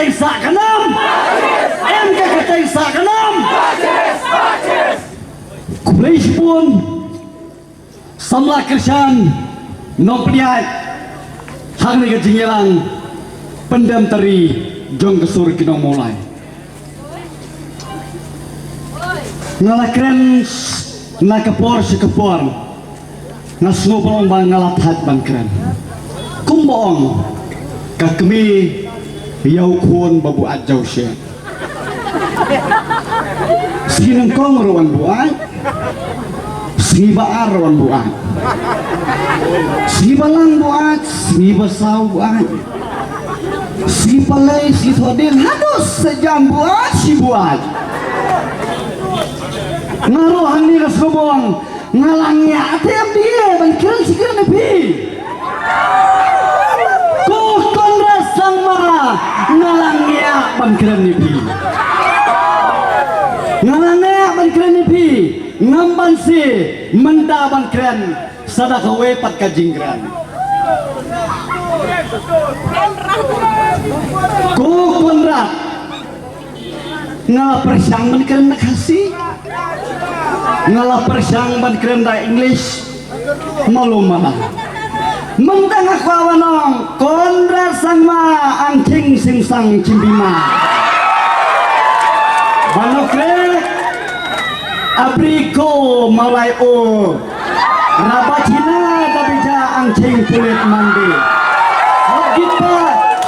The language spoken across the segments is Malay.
ketai sak kenam, MK ketai sak kenam. Kulis pun samla kersan nompliat hang ni kejingilang pendam teri jong kesur kinong mulai. Ngalakren na kepor si kepor na snubong bang ngalathat bang kren kumboong kakmi yaw kuon babuat jaw siya sinang kong rawan buat siniba arawan buat siniba lang buat siniba saw buat siniba lay sitodin hados sejam buat si buat ngaruhan ni kasubong ngalangnya atem dia bangkiran sikir nepi kukon rasang ma ngalangnya bangkiran nepi ngalangnya bangkiran nepi ngamban si menda bangkiran sadakawe pat kajingran kukon rat ngalah persang bangkiran nakasi ngalah persang ban kerenda English malum mana mentang aku awanong kondra sangma angking singsang cimbima banokre abriko malai o rabacina dabija angking kulit mandi kita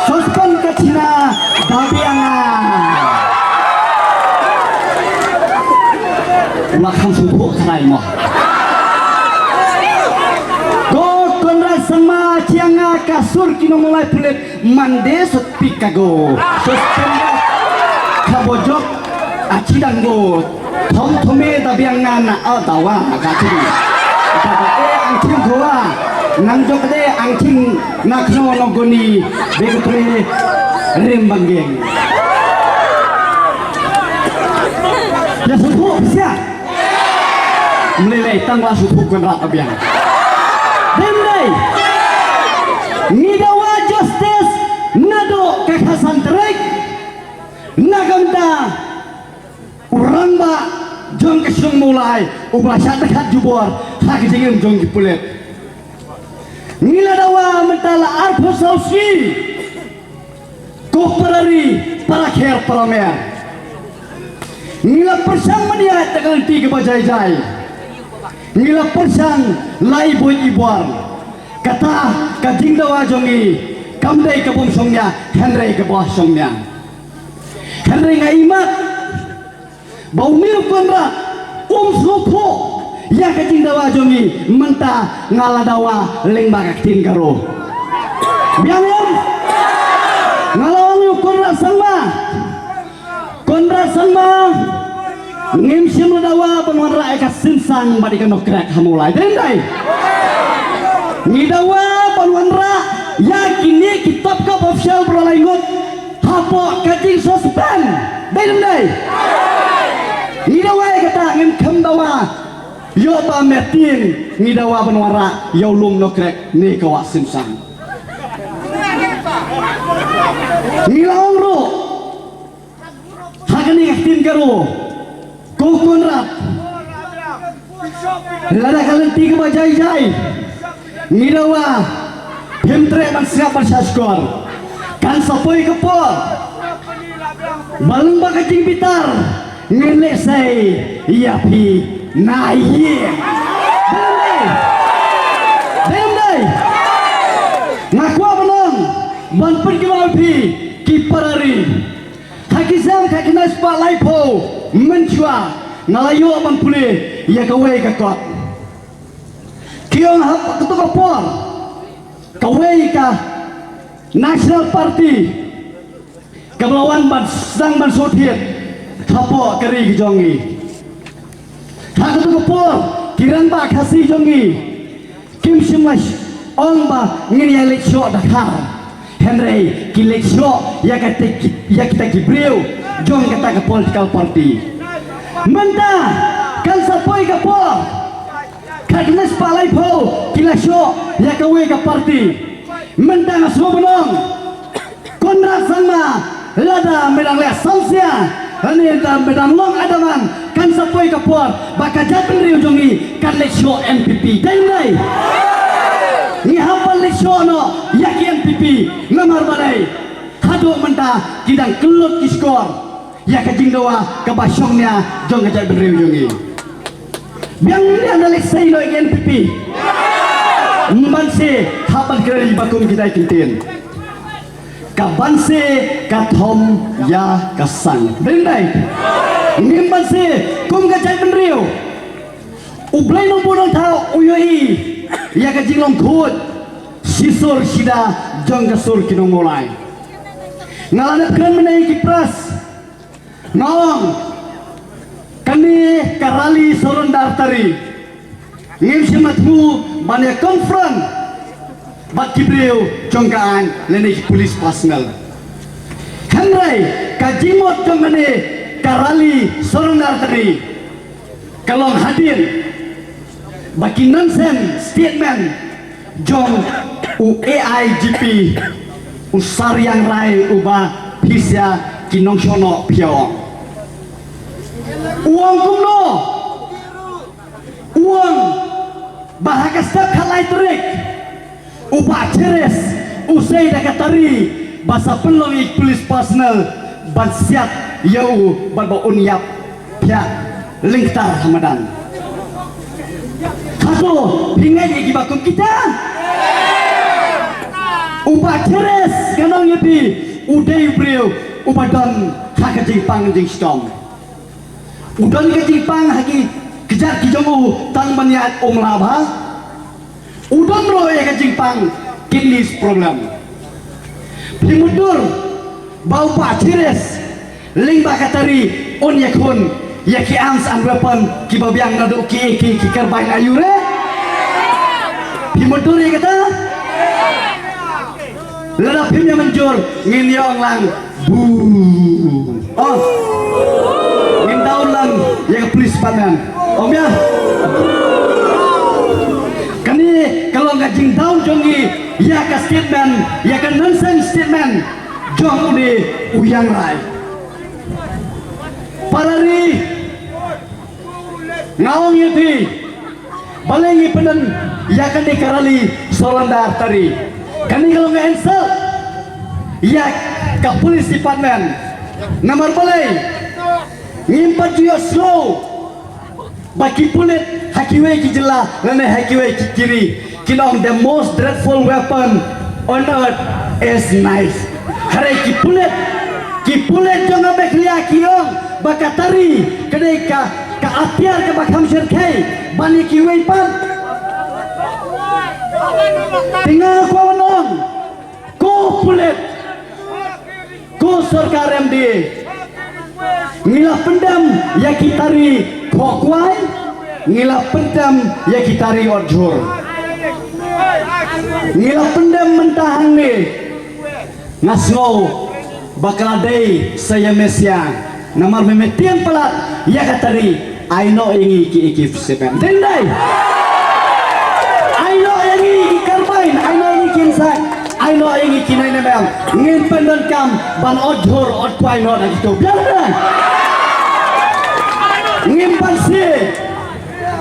sospan ke Cina dabiangan makan subuh karai mo. Go konra sama cianga kasur kino mulai pulit mande sot pikago. Sospenda kabojok acidanggo. Tom tome tabiangan tawa kaciri. Kata angking goa nangjok de angking nakno nogoni begupre rembanggeng. Ya subuh bisa. Meleleh tanglah subuh konrat abiang. Demlay, ngidawa justice nado kekasan terik, nagamda urang ba jong kesung mulai ubah dekat jubor hak jengin jong kipulet. Ngiladawa mentala arpo sausi, koperari para kher paramer. Ngila persang meniat tegal tiga bajai-jai. Ngila persang lai boy ibuar kata kajing dawa jongi kamdai kabum songnya Henry ke bawah songnya Henry ngaimat bau mil konra slopo ya kajing dawa jongi menta ngala dawa leng bagak tin karo biang ngalawan konra sangma ngimsim dawa penwarra eka sinsang badikan nokrak hamulai dendai ngidawa penwarra yakini kitab kap official berlaingut hapo kajing sospen dendai ngidawa kata ngim dawa yo pametin ngidawa penwarra yaulung nokrak ni kawa sinsang ngilawang ro hakani ngaktin karo Kukunrat lada kalian tiga bajai-jai ngidawa himtre man siap bersaskor kan sapoi kepol balung bakacing bitar ngelek say yapi nayi demdai ngaku abang ban pergi malpi kiparari hakisam kakinas pak laipo mencua ngalayo abang pulih ya kawe kakot kiong hap ketua por kawe ka National Party kemelawan sang ban sotiet hapo keri jongi hak ketua por kiran ba kasih jongi kim simas ong ba ngini alik syok Dakar Henry kilik syok ya kita kibriu jong kata ke political party menta kan sapoi ke po kagnes palai po kila syo ya kawe ke party menta semua benong konra sama lada medang le salsia ani da medang long adaman kan sapoi kapor bakajat penriu jongi kan le show MPP dai ni hafal le show no yaki MPP ngamar balai khado menta kidang kelut kiskor ya kajing doa kabasongnya jong kajat penriu jongi biang ni anda le sai lo MPP Mbanse haban keren bakum kita kintin kabanse kathom ya kasang dendai ngimbanse kum kajai penriu ublai nong bunong tau uyoi ya kajing long khut sisur sida jong kasur kinong mulai ngalanap keren menai kipras nong kani karali sorun dartari ngim simatmu banyak konfront bat kibriu jongkaan lene polis personal kanrai kajimot jongane karali sorondar tadi kalong hadir baki nonsense statement jong AIGP usar yang rai ubah pisya kinong sono piawang uang kumno uang bahaka step kalai terik ubah ceres usai dakatari basa pelongi polis personal ban siap yau ban unyap pihak lingtar hamadan kaso hingai lagi bakum kita ubah ceres kanong yepi udai brio ubah don hakajing pang jing stom udon kajing pang hagi kejar kijomu tang maniat omlaba udon bro ya kajing pang kidneys problem pimudur bau pak cires ling bakatari on yakun yaki arms and weapon kibabiang nadu ki karbain ayure pimudur ya kata lada pimnya menjur ngin yong lang bu oh ngin daun lang ya ke polis panen om ya kani kalau ngajing daun jongi ya ke statement ya ke nonsense statement jong udah uyang rai parari ngawang yati balengi penen ya kan dikarali sorandar tari kani kalau nggak answer ya ke polis department nomor balai ngimpat juga slow baki pulit hakiwe ki jela lene hakiwe ki kiri kinong the most dreadful weapon on earth is knife hare ki pulit jonga beklia kiong bakatari kedai ka atiar ke bakam sirkai bani ki weapon tinggal ko nong ko pulit ko sarkar MD ngilah pendam ya kitari kokwai ngilah pendam ya kitari orjur ngilah pendam mentahang ni ngasngau bakal day saya mesya namar memetian pelat ya katari I know ingi iki sepen dendai I know ingi iki karbain I know ingi kinsak I know ingi kinai nebel ngin pendon kam ban orjur orkwai no dak itu biar dah ngimpan si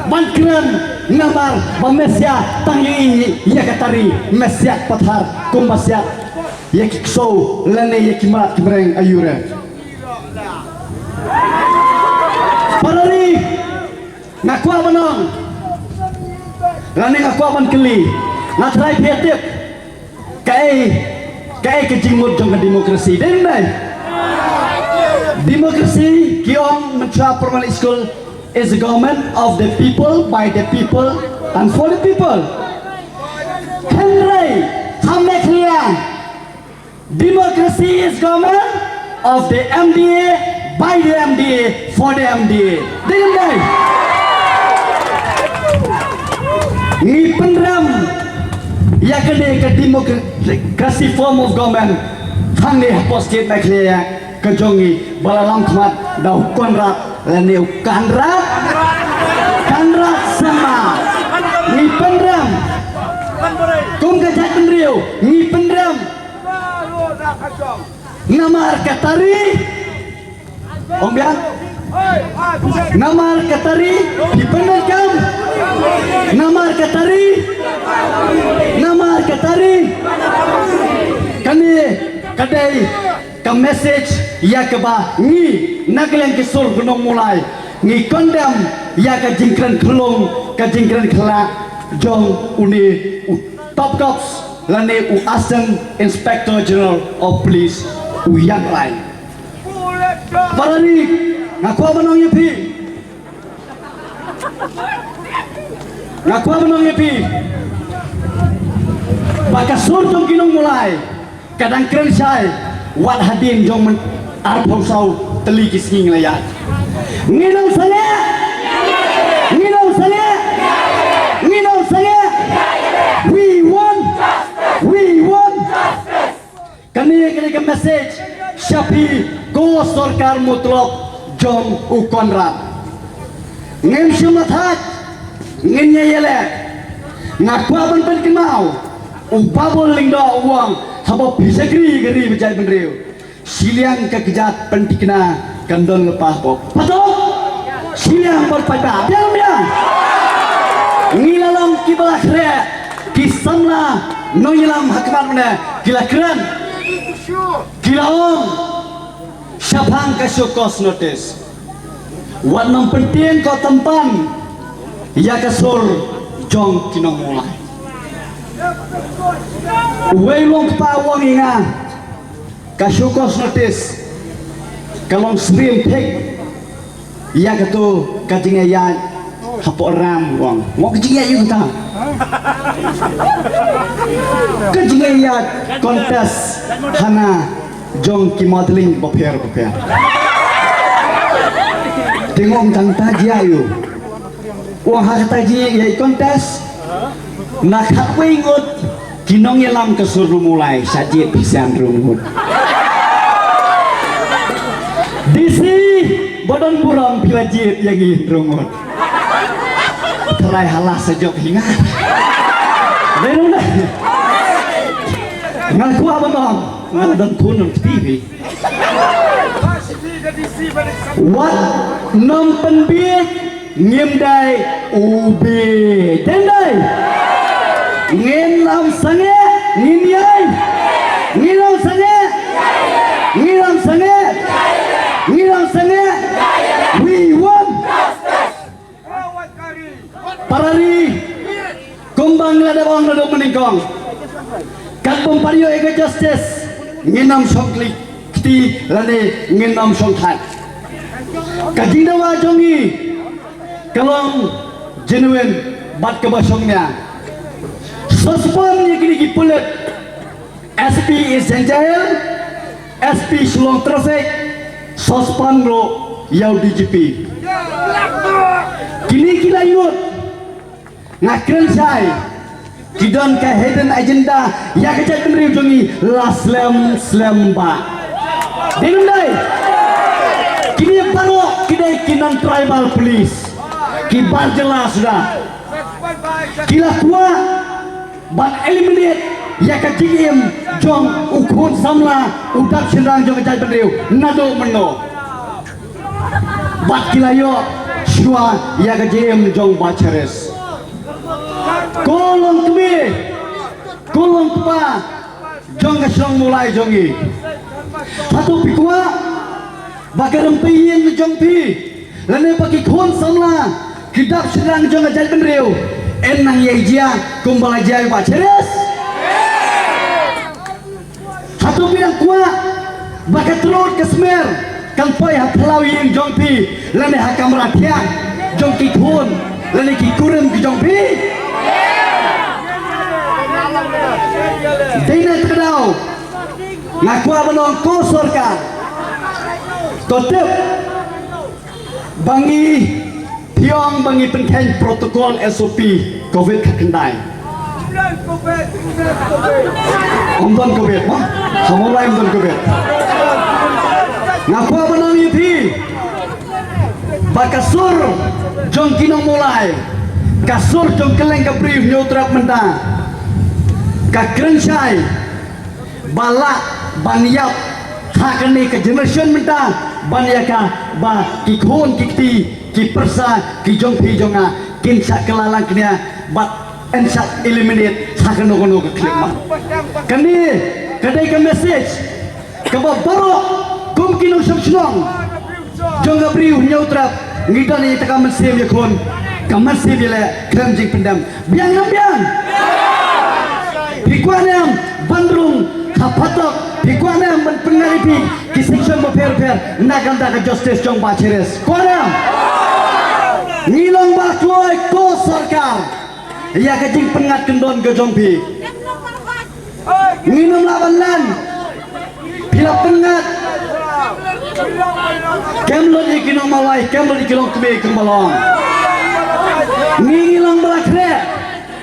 ban keren ngamar bamesya tangi ya katari mesya pathar kumbasya ya kikso lene ya kimat kibreng ayure parari ngakwa manong lene ngakwa man keli ngatrai piatip kai kejingmut jong demokrasi dendai democracy kiong mentra formal school is the government of the people by the people and for the people henry hameklian democracy is government of the MDA by the MDA for the MDA dendai ni penram ya kene ke democracy form of government hang ni hapos kit meklian kejongi balalang kmat dau konrat leniu kanrat sama ni pendram kum kajat penriu ni pendram Namar katari Om Bian Namar katari dibenarkan Namar katari kani kadai ka message ya ke ba ni nagleng kisur gunung mulai ni condemn ya ka jingkran khala jong uni top cops lane u Assistant Inspector General of Police u yang lain parani ngaku abanong yepi baka sur jong kinong mulai kadang keren sai wat hadin jong men arpong sau teli kising layat nginong sange we want kani ka message syapi go sarkar mutlak jong u konrad ngem shumathat ngin yele ngakwa ban pen kenau ubabol lingdo uang habo bisa geri bejai benreu siliang kekejat pentikna kandon lepah pop pato siliang berpada biang ngilalam kiblah kre kisamla noyilam hakmat mena gila keren gila om syabang kasyukos notice wat nam penting ko tempan ya kasur jong kinong mulai Wailong pa wang inga kasyukos notice kalong stream pig ya kato kajinga ya hapo ram wang mo kajinga yung ta kajinga ya kontes hana jong kimodeling baper tengok tang tajia yu wang hak tajia ya kontes nak wingut kinong yelam kesuruh mulai sajit pisan rungut disi bodon burong pilajit yang rungut terai halah sejok hinga denuna ngaku apa dong ngadon kunung TV wat nom penbiet ngimdai ubi dendai ngin lam sange ngin yai ngilam sange we want parari kumbang lada bang lada meningkong kat pempario ega justice nginam songklik kti lade nginam songkhat kajindawa jongi kalong genuine bat kebasongnya suspend kini kipulet SP is Jail SP Shillong Traffic suspend lo yau DGP kini kila yut ngakren sai kidon ka hidden agenda ya kecak penriu jongi la slam ba dinundai kini pano kidai kinan tribal police kibar jelas sudah kila tua ban eliminate ya kajim jong ukun samla udak sendang jong kecai penriu nado meno bat kilayo shua ya kajim jong bachares kolong kepa jong kesong mulai jongi satu pikwa bakarem piyin jong pi lene pagi kun samla kidap sendang jong kecai penriu enang yejia kumbala jaya bachares satu bidang kuat bakat road kesmer kan poi haplau yang jongpi lene hakam ratian jongki kun lene ki kurem ki jongpi dina kedau ngaku abanong kosorka totep bangi tiong bangi penken protokol SOP COVID kakendai Omdon COVID mah samulai omdon COVID ngaku abanong yupi bakasur jong kinong mulai kasur jong keleng kabrief nyotrak mentah kakrensai balak banyap hakan ni ke generation mentang banyaka ba ki khon ki ti ki persa ki jong phi jonga kin sak kelalang kena but and sak eliminate hakan no ke klik ma kani kadai ke message ke baru kum kinong samsung jong gabriu nyautra ngidan ni takaman sem ya khon kaman sem ya krem jing pendam biang nam biang Pikuanam bandrung hapatok pikuanam penaripi kisikson per naganda ke justice jong bacheres kuanam ngilong bakloy ko sarkar ya ke jing pengat kendon ke jongpi nginum lawan bila pengat kemlon ikinong malai kemlon ikinong kebe kembalong ngilong balakre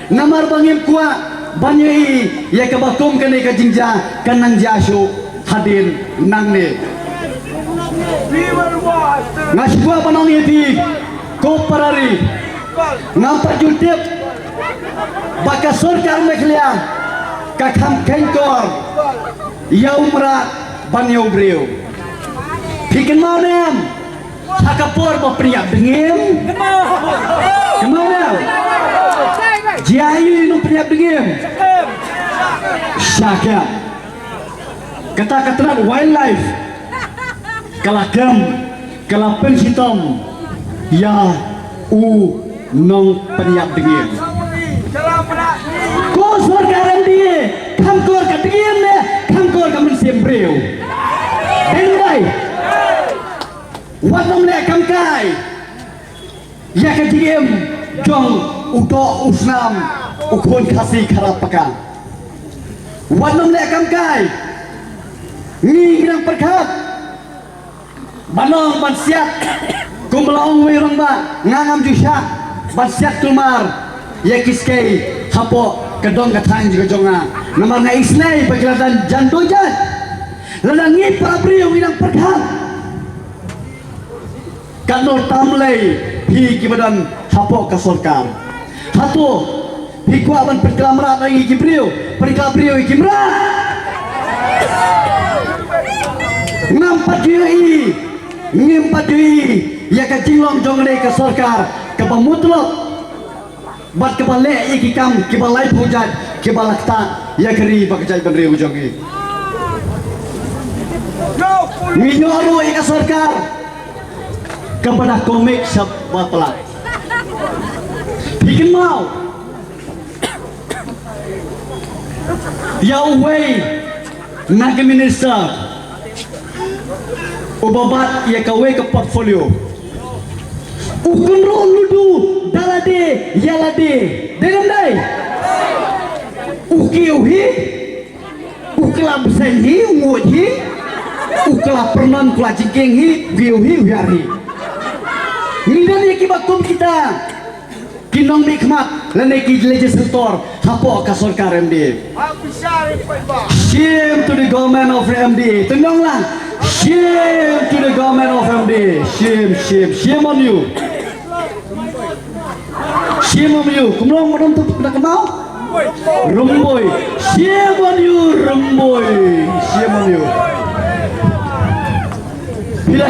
namar bangim kuat banyai ya ke bakum kene ke jingja kanang jasu hadir nang ne ngaswa panong yeti ko parari nampak jutip baka surkar meklia ka kham kengkor ya umrat banyau breu bikin mau nem sakapor ba priyak dengim kemau nem Jai nu priap dengim syakap kata-kata wildlife kalagam kalapen sitom ya u nong priap dengim ko surkaran dia kamkor ka dengim ne kamkor ka men sembreu dengdai wadong le kamkai ya ka dengim jong udo usnam ukon kasih karapaka wanam le kamkai ni hirang perkat banong bansiat kumlaong wirong ba ngangam jusya bansiat tumar yakiskei hapo kedong katang juga jonga namar na isnai pagladan jandojan lalangi parabriyo hirang perkat kanor tamlay hi kibadan hapo kasorkar Hatu, hiku aban perkelamrat lagi kibriu, perkelabriu ikimrat. Nampak jui, ngimpat jui, ya kecilong jongle ke sorkar, ke pemutlok, bat ke balik ikikam, ke balai hujan, ke balakta, ya keri bakjai benriu jongi. Minyoru ika sorkar, kepada komik sebuah pelak. Bikin mau ya away naga minister ubabat ya kawe ke portfolio ukun ludu dalade yalade dengan dai ukiuhi ukla besenhi ngoji ukla pernan kula jinghi giuhi hari ngidan ikibatum kita kinong nikmat leneki legislator hapo ka sarkar MD shame to the government of MD tenanglah shame to the government of MD shame on you kumlong modom tu nak mau rumboy shame on you bila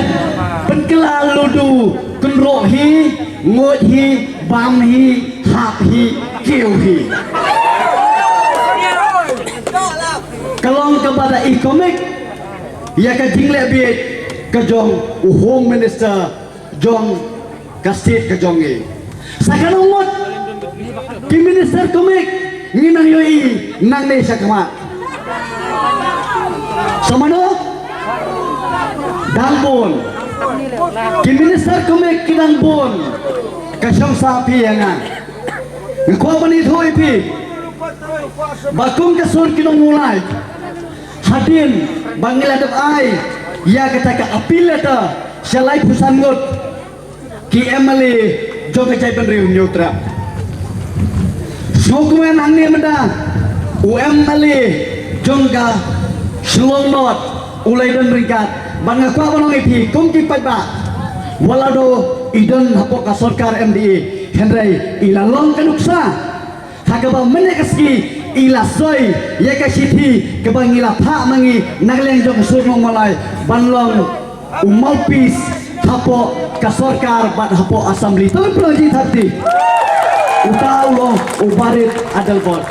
penkelaludu kenrohi ngodhi bamhi haphi kiuhi kalong kepada ikomik ya ka jingle bit ke jong home minister jong kastit ke jongi sakan umut ki minister komik nginang yoi nang ne sakama samano dangbon ki minister komik kinangbon kasong sapi yang ngko bani thoi pi bakum kasur kinong mulai hadin bangila dap ai ya kata ka apil ta selai pusangot ki emali joga cai benriu nyutra sokumen anne menda umali jongga slonot ulai dan ringkat bangakwa banong ipi kum ki paiba walado idon hapo ka sarkar MDA henry ilalong kanuksa hakaba menekeski ila soy ya ka sithi ke bang ila pha mangi nagleng jong sur mong malai banlong umalpis hapo ka sarkar bat hapo assembly tolong proji thati utaulo ubarit adalbot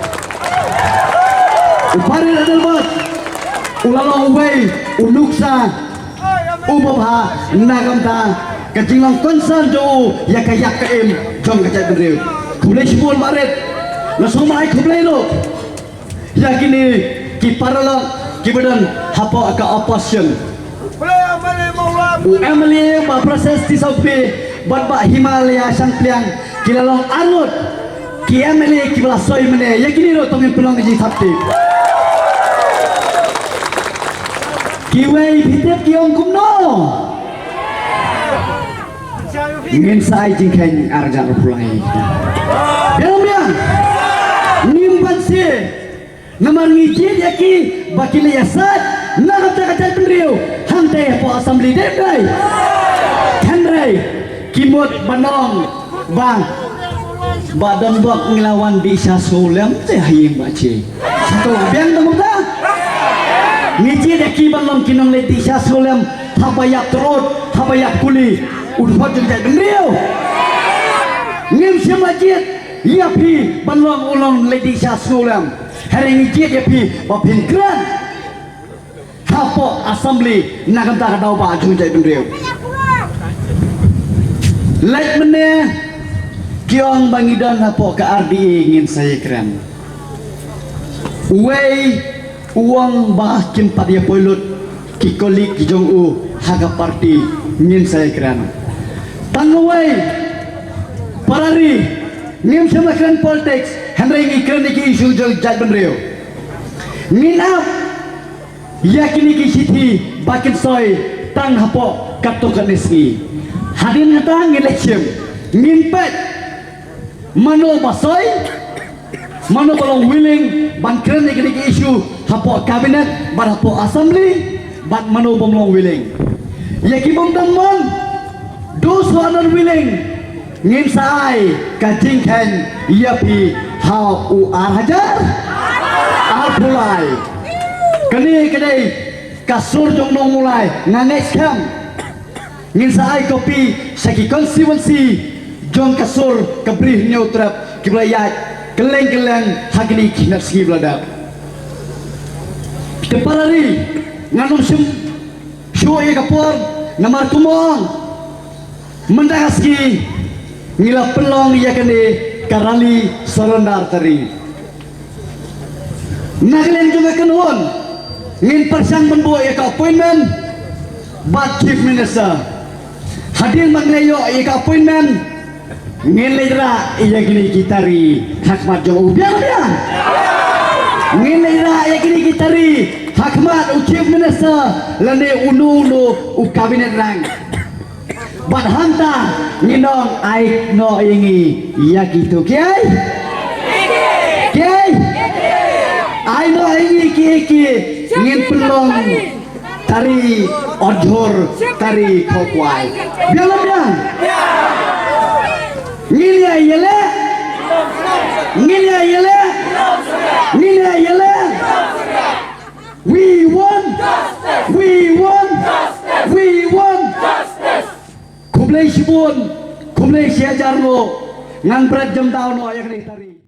ulalong way uluksa ubabha nagamta kajinglong konsan jo yakayak kaim jong kajat beriu kumlei sibul barit nasomai kumlei lo yakini ki paralong ki badan hapo ka opposition Emily ba proses ti sopi bat ba Himalaya sangpliang kilalong anut ki Emily ki bala soy mene yakini lo tongin pelong ji thapti kiwei phitep kiong kumno ingin sai jingkeng arja rupulai belum nimban si namar ngijit yaki bakile yasat nagata-kata pendriu hantai po assembly dai Henry kimot banong bang badan buat ngelawan di sasolem teh hayim bace satu biang temu dah ngijit yaki balong kinong leti sasolem habayak terut habayak kuli udah jengkai pendriu ngim semajit yapi banong ulong leti sasolem hari ngijit yapi bapin kran hapo assembly nagamta kadau ba jengkai pendriu like mene kiong bangidan hapo ke RDI ingin saya keren way uang bah kimpat ya polut ki kolik ki jong u haga parti ingin saya keren tangway parari ngim sama keren politics henry ngi keren ki isu jol jat benreo ngin up yakini ki sithi bakin soy tang hapo katok kaneski hadin hatang election ngin pet mano basoy mano balong willing ban keren ki isu hapo kabinet ban hapo assembly ban mano balong willing yaki bom damon those who are not willing ngin sai ka jingkhen yapi how u hajar pulai kani kadai kasur jong nong mulai ngangai scam ngin sai kopi saki constituency jong kasur kebrih neutrap kiblayat keleng-keleng hagini kinap segi belada tepalari nganum sim shoye kapor namar kumong mendahaski ngila pelong yakani karali sorondar tari naglen juga kenun ngin persang menbo ya ka appointment bat chief minister hadir maglayo ya ka appointment ngin lera iya gini kitari hakmat jong ubiang ngin lera iya gini kitari hakmat u chief minister lane unu u kabinet rang bat hanta nginong ai no ingi iya gitu kiai ai no ingi ki ngin pelong tari odhor tari khokwai biang Ngilia yele we won kumlei sibun kumlei siajar lo ngan berat jam tahun no ayah tari